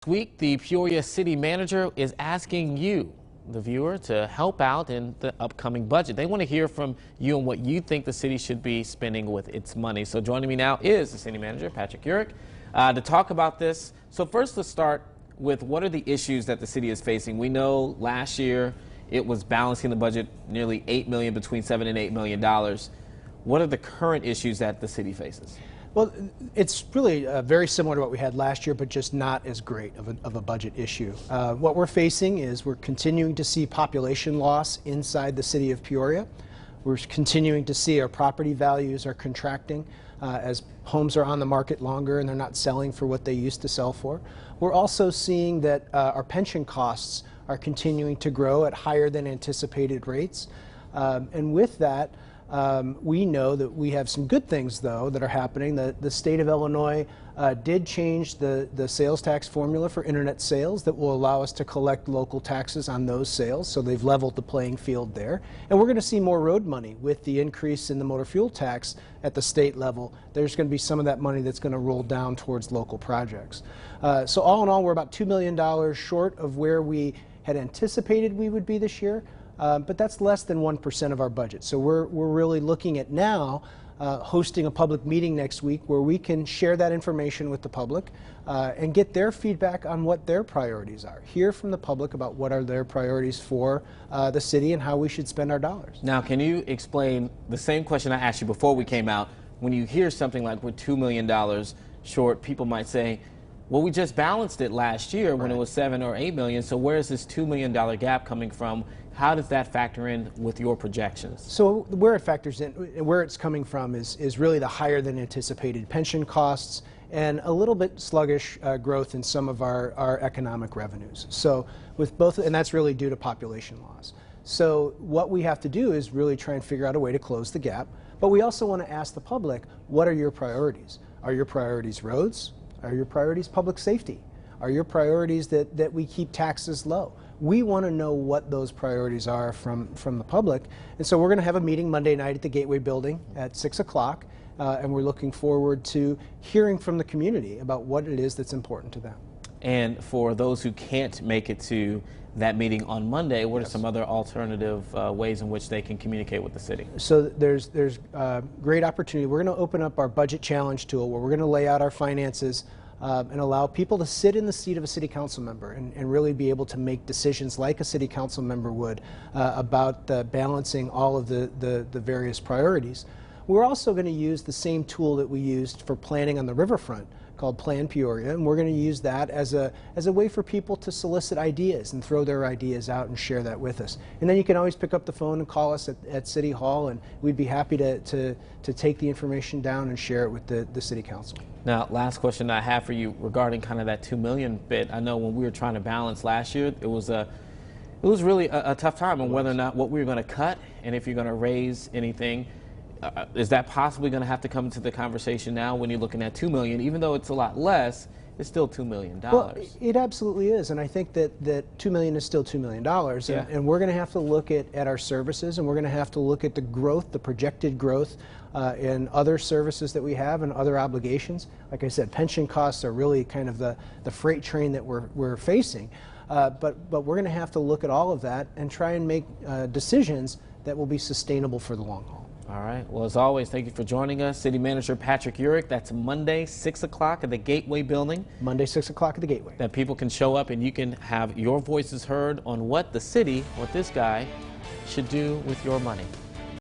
This week, the Peoria City Manager is asking you, the viewer, to help out in the upcoming budget. They want to hear from you on what you think the city should be spending with its money. So joining me now is the City Manager, Patrick Urick, to talk about this. So first, let's start with what are the issues that the city is facing. We know last year it was balancing the budget nearly $8 million, between $7 and $8 million. What are the current issues that the city faces? Well, it's really very similar to what we had last year, but just not as great of a budget issue. What we're facing is we're continuing to see population loss inside the city of Peoria. We're continuing to see our property values are contracting as homes are on the market longer and they're not selling for what they used to sell for. We're also seeing that our pension costs are continuing to grow at higher than anticipated rates. And with that, we know that we have some good things, though, that are happening. The state of Illinois did change the sales tax formula for internet sales that will allow us to collect local taxes on those sales, so they've leveled the playing field there. And we're going to see more road money with the increase in the motor fuel tax at the state level. There's going to be some of that money that's going to roll down towards local projects. So all in all, we're about $2 million short of where we had anticipated we would be this year. But that's less than 1% of our budget. So we're really looking at now hosting a public meeting next week where we can share that information with the public and get their feedback on what their priorities are. Hear from the public about what are their priorities for the city and how we should spend our dollars. Now, can you explain the same question I asked you before we came out? When you hear something like we're $2 million short, people might say, well, we just balanced it last year when it was $7 or $8 million. So where is this $2 million gap coming from? How does that factor in with your projections? So where it factors in, where it's coming from is really the higher than anticipated pension costs and a little bit sluggish growth in some of our economic revenues. So with both, and that's really due to population loss. So what we have to do is really try and figure out a way to close the gap. But we also want to ask the public, what are your priorities? Are your priorities roads? Are your priorities public safety? Are your priorities that we keep taxes low? We want to know what those priorities are from the public. And so we're going to have a meeting Monday night at the Gateway building at 6 o'clock. And we're looking forward to hearing from the community about what it is that's important to them. And for those who can't make it to that meeting on Monday, what are some other alternative ways in which they can communicate with the city? So there's great opportunity. We're going to open up our budget challenge tool where we're going to lay out our finances and allow people to sit in the seat of a city council member and really be able to make decisions like a city council member would about balancing all of the various priorities. We're also going to use the same tool that we used for planning on the riverfront called Plan Peoria, and we're going to use that as a way for people to solicit ideas and throw their ideas out and share that with us. And then you can always pick up the phone and call us at City Hall, and we'd be happy to take the information down and share it with the City Council. Now, last question I have for you regarding kind of that $2 million bit. I know when we were trying to balance last year, it was really a tough time on whether or not what we were going to cut and if you're going to raise anything. Is that possibly going to have to come into the conversation now when you're looking at $2 million? Even though it's a lot less, it's still $2 million. Well, it absolutely is, and I think that $2 million is still $2 million, and we're going to have to look at our services, and we're going to have to look at the growth, the projected growth in other services that we have and other obligations. Like I said, pension costs are really kind of the freight train that we're facing, but we're going to have to look at all of that and try and make decisions that will be sustainable for the long haul. All right. Well, as always, thank you for joining us. City Manager Patrick Urick. That's Monday, 6 o'clock at the Gateway building. Monday, 6 o'clock at the Gateway. That people can show up and you can have your voices heard on what the city, what this guy should do with your money.